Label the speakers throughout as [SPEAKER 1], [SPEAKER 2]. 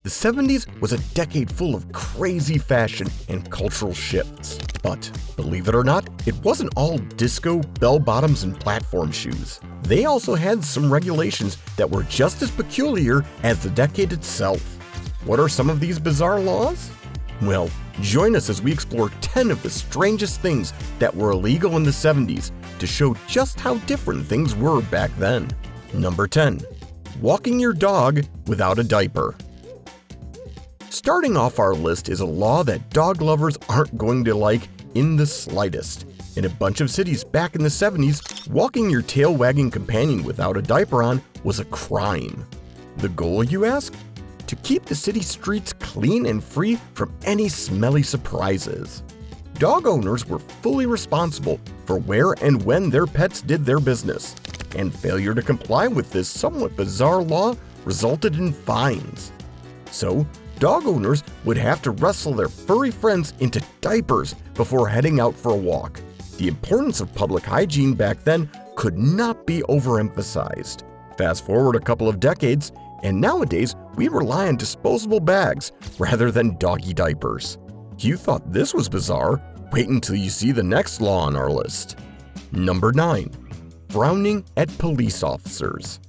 [SPEAKER 1] The 70s was a decade full of crazy fashion and cultural shifts. But, believe it or not, it wasn't all disco, bell-bottoms, and platform shoes. They also had some regulations that were just as peculiar as the decade itself. What are some of these bizarre laws? Well, join us as we explore 10 of the strangest things that were illegal in the 70s to show just how different things were back then. Number 10. Walking your dog without a diaper. Starting off our list is a law that dog lovers aren't going to like in the slightest. In a bunch of cities back in the 70s, walking your tail-wagging companion without a diaper on was a crime. The goal, you ask? To keep the city streets clean and free from any smelly surprises. Dog owners were fully responsible for where and when their pets did their business, and failure to comply with this somewhat bizarre law resulted in fines. So, dog owners would have to wrestle their furry friends into diapers before heading out for a walk. The importance of public hygiene back then could not be overemphasized. Fast forward a couple of decades, and nowadays we rely on disposable bags rather than doggy diapers. You thought this was bizarre? Wait until you see the next law on our list. Number 9. Frowning at police officers.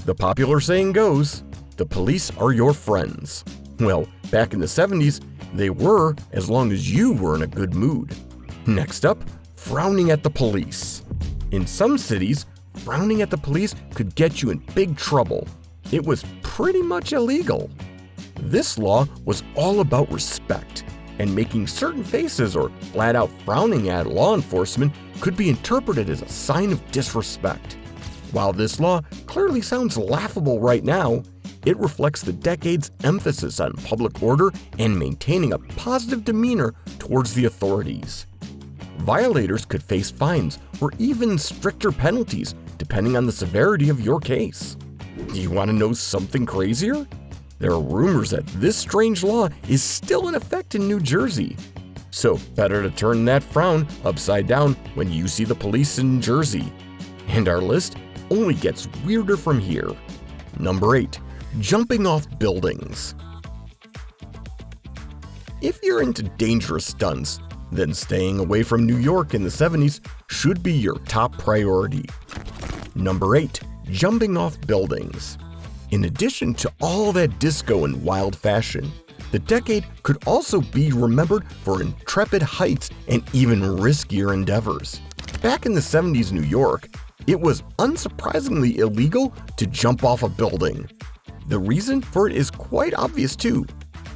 [SPEAKER 1] The popular saying goes, the police are your friends. Well, back in the 70s, they were as long as you were in a good mood. Next up, frowning at the police. In some cities, frowning at the police could get you in big trouble. It was pretty much illegal. This law was all about respect, and making certain faces or flat out frowning at law enforcement could be interpreted as a sign of disrespect. While this law clearly sounds laughable right now, it reflects the decade's emphasis on public order and maintaining a positive demeanor towards the authorities. Violators could face fines or even stricter penalties depending on the severity of your case. Do you want to know something crazier? There are rumors that this strange law is still in effect in New Jersey. So better to turn that frown upside down when you see the police in Jersey. And our list only gets weirder from here. Number 8. Jumping off buildings. If you're into dangerous stunts, then staying away from New York in the 70s should be your top priority. Number 8. Jumping off buildings. In addition to all that disco and wild fashion, the decade could also be remembered for intrepid heights and even riskier endeavors. Back in the 70s New York, it was unsurprisingly illegal to jump off a building. The reason for it is quite obvious too: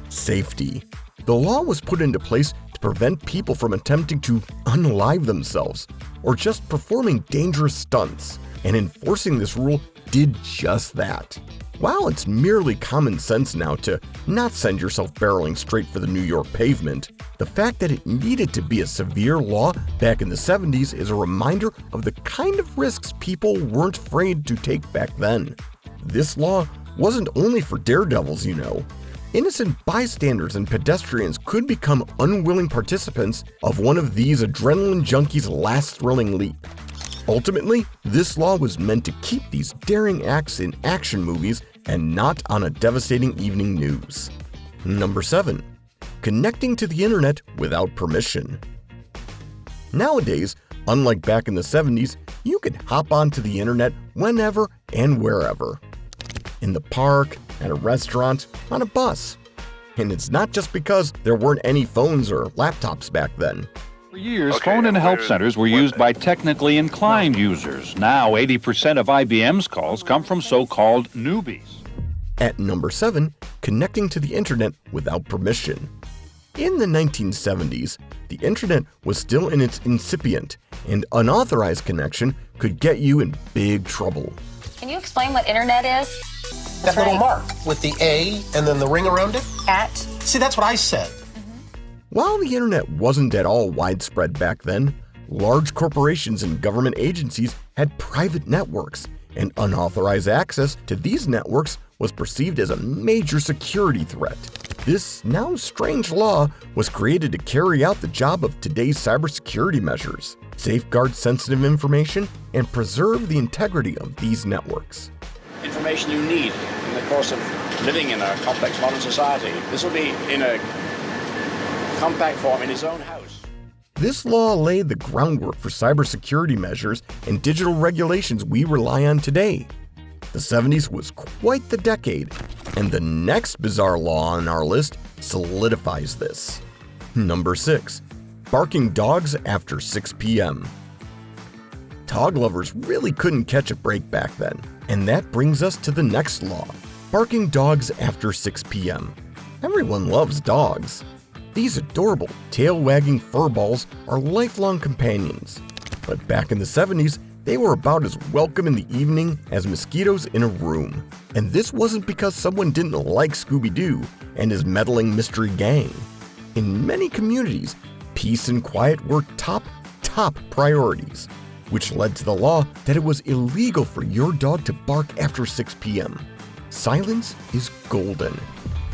[SPEAKER 1] safety. The law was put into place to prevent people from attempting to unalive themselves or just performing dangerous stunts, and enforcing this rule did just that. While it's merely common sense now to not send yourself barreling straight for the New York pavement, the fact that it needed to be a severe law back in the 70s is a reminder of the kind of risks people weren't afraid to take back then. This law wasn't only for daredevils, you know. Innocent bystanders and pedestrians could become unwilling participants of one of these adrenaline junkies' last thrilling leap. Ultimately, this law was meant to keep these daring acts in action movies and not on a devastating evening news. Number 7. Connecting to the internet without permission. Nowadays, unlike back in the 70s, you could hop onto the internet whenever and wherever. In the park, at a restaurant, on a bus. And it's not just because there weren't any phones or laptops back then.
[SPEAKER 2] For years, phone and help centers were used by technically inclined users. Now, 80% of IBM's calls come from so-called newbies.
[SPEAKER 1] At number 7, connecting to the internet without permission. In the 1970s, the internet was still in its incipient, and unauthorized connection could get you in big trouble.
[SPEAKER 3] Can you explain what internet is?
[SPEAKER 4] That little mark with the A and then the ring around it?
[SPEAKER 3] At?
[SPEAKER 4] See, that's what I said.
[SPEAKER 1] While the internet wasn't at all widespread back then, large corporations and government agencies had private networks, and unauthorized access to these networks was perceived as a major security threat. This now strange law was created to carry out the job of today's cybersecurity measures, safeguard sensitive information, and preserve the integrity of these networks.
[SPEAKER 5] Information you need in the course of living in a complex modern society. This will be in a compact form in his own house.
[SPEAKER 1] This law laid the groundwork for cybersecurity measures and digital regulations we rely on today. The 70s was quite the decade, and the next bizarre law on our list solidifies this. Number 6. Barking dogs after 6 p.m. Dog lovers really couldn't catch a break back then, and that brings us to the next law, barking dogs after 6 p.m. Everyone loves dogs. These adorable, tail-wagging furballs are lifelong companions. But back in the 70s, they were about as welcome in the evening as mosquitoes in a room. And this wasn't because someone didn't like Scooby-Doo and his meddling mystery gang. In many communities, peace and quiet were top priorities, which led to the law that it was illegal for your dog to bark after 6 p.m. Silence is golden,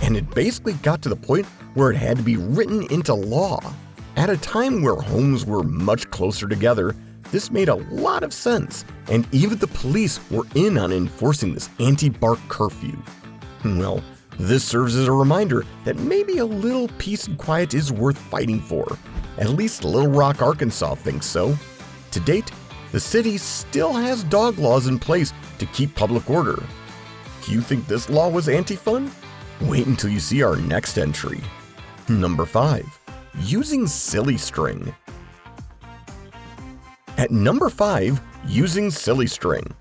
[SPEAKER 1] and it basically got to the point where it had to be written into law. At a time where homes were much closer together, this made a lot of sense, and even the police were in on enforcing this anti-bark curfew. Well, this serves as a reminder that maybe a little peace and quiet is worth fighting for. At least Little Rock, Arkansas thinks so. To date, the city still has dog laws in place to keep public order. Do you think this law was anti-fun? Wait until you see our next entry. Number 5. Using silly string. At number 5, using silly string.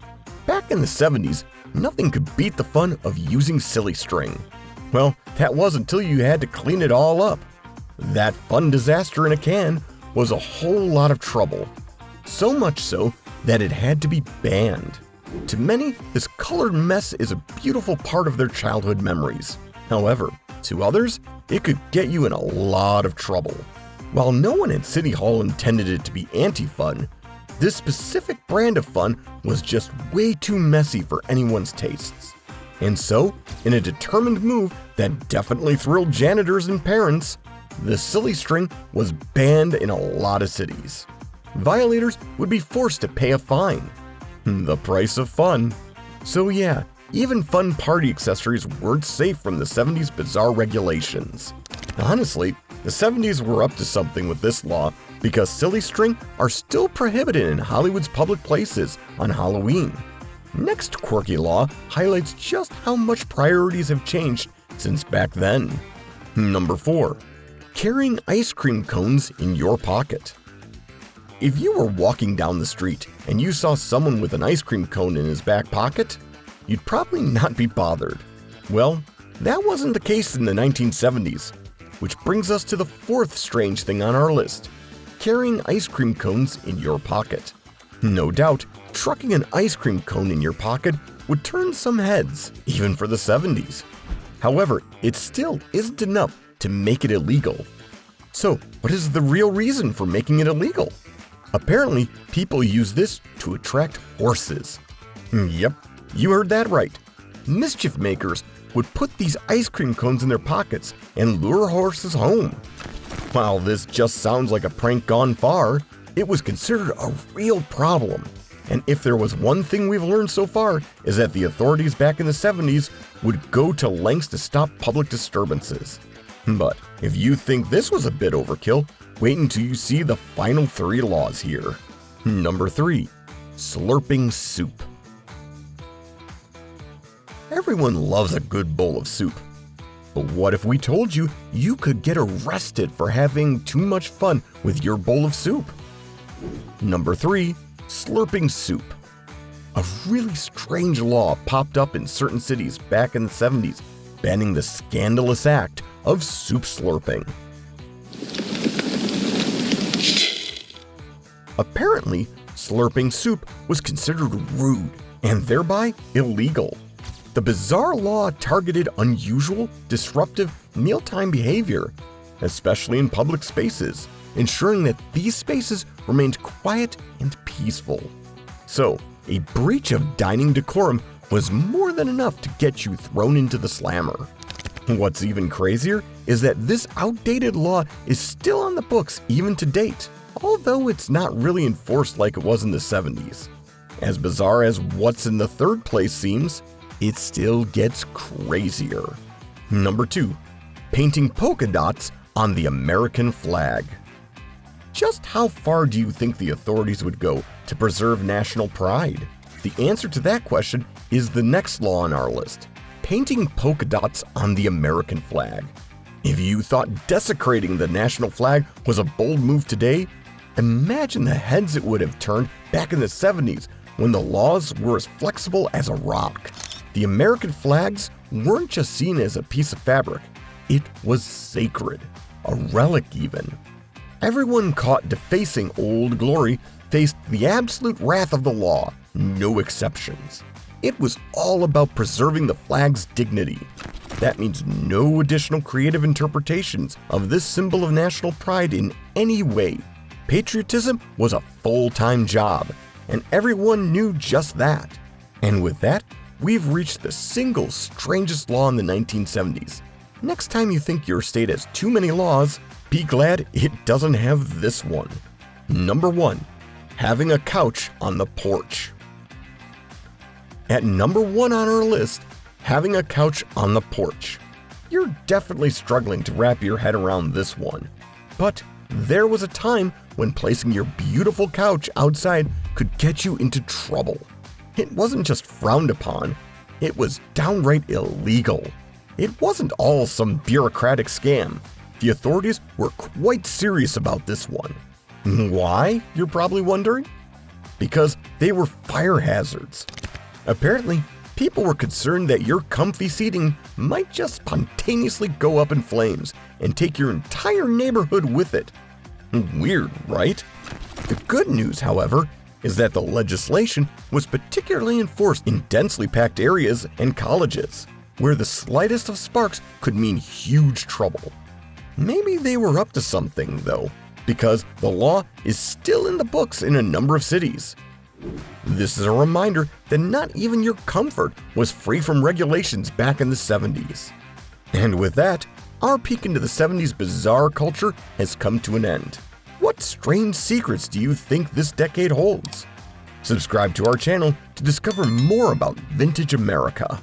[SPEAKER 1] Back in the 70s, nothing could beat the fun of using silly string. Well, that was until you had to clean it all up. That fun disaster in a can was a whole lot of trouble. So much so that it had to be banned. To many, this colored mess is a beautiful part of their childhood memories. However, to others, it could get you in a lot of trouble. While no one at City Hall intended it to be anti-fun, this specific brand of fun was just way too messy for anyone's tastes. And so, in a determined move that definitely thrilled janitors and parents, the silly string was banned in a lot of cities. Violators would be forced to pay a fine. The price of fun. So yeah, even fun party accessories weren't safe from the 70s bizarre regulations. Honestly, the 70s were up to something with this law because silly string are still prohibited in Hollywood's public places on Halloween. Next quirky law highlights just how much priorities have changed since back then. Number 4. Carrying ice cream cones in your pocket. If you were walking down the street and you saw someone with an ice cream cone in his back pocket, you'd probably not be bothered. Well, that wasn't the case in the 1970s, which brings us to the 4th strange thing on our list, carrying ice cream cones in your pocket. No doubt, trucking an ice cream cone in your pocket would turn some heads, even for the 70s. However, it still isn't enough to make it illegal. So, what is the real reason for making it illegal? Apparently, people use this to attract horses. Yep, you heard that right. Mischief makers would put these ice cream cones in their pockets and lure horses home. While this just sounds like a prank gone far, it was considered a real problem. And if there was one thing we've learned so far, is that the authorities back in the 70s would go to lengths to stop public disturbances. But if you think this was a bit overkill, wait until you see the final 3 laws here. Number 3. Slurping soup. Everyone loves a good bowl of soup. But what if we told you you could get arrested for having too much fun with your bowl of soup? Number 3. Slurping soup. A really strange law popped up in certain cities back in the 70s, banning the scandalous act of soup slurping. Apparently, slurping soup was considered rude and thereby illegal. The bizarre law targeted unusual, disruptive mealtime behavior, especially in public spaces, ensuring that these spaces remained quiet and peaceful. So, a breach of dining decorum was more than enough to get you thrown into the slammer. What's even crazier is that this outdated law is still on the books even to date, although it's not really enforced like it was in the 70s. As bizarre as what's in the 3rd place seems, it still gets crazier. Number 2. Painting polka dots on the American flag. Just how far do you think the authorities would go to preserve national pride? The answer to that question is the next law on our list: painting polka dots on the American flag. If you thought desecrating the national flag was a bold move today, imagine the heads it would have turned back in the 70s when the laws were as flexible as a rock. The American flags weren't just seen as a piece of fabric, it was sacred, a relic even. Everyone caught defacing Old Glory faced the absolute wrath of the law, no exceptions. It was all about preserving the flag's dignity. That means no additional creative interpretations of this symbol of national pride in any way. Patriotism was a full-time job, and everyone knew just that. And with that, we've reached the single strangest law in the 1970s. Next time you think your state has too many laws, be glad it doesn't have this one. Number 1. Having a couch on the porch. At number 1 on our list, having a couch on the porch. You're definitely struggling to wrap your head around this one. But there was a time when placing your beautiful couch outside could get you into trouble. It wasn't just frowned upon, it was downright illegal. It wasn't all some bureaucratic scam. The authorities were quite serious about this one. Why, you're probably wondering? Because they were fire hazards. Apparently, people were concerned that your comfy seating might just spontaneously go up in flames and take your entire neighborhood with it. Weird, right? The good news, however, is that the legislation was particularly enforced in densely packed areas and colleges, where the slightest of sparks could mean huge trouble. Maybe they were up to something, though, because the law is still in the books in a number of cities. This is a reminder that not even your comfort was free from regulations back in the 70s. And with that, our peek into the 70s bizarre culture has come to an end. What strange secrets do you think this decade holds? Subscribe to our channel to discover more about vintage America.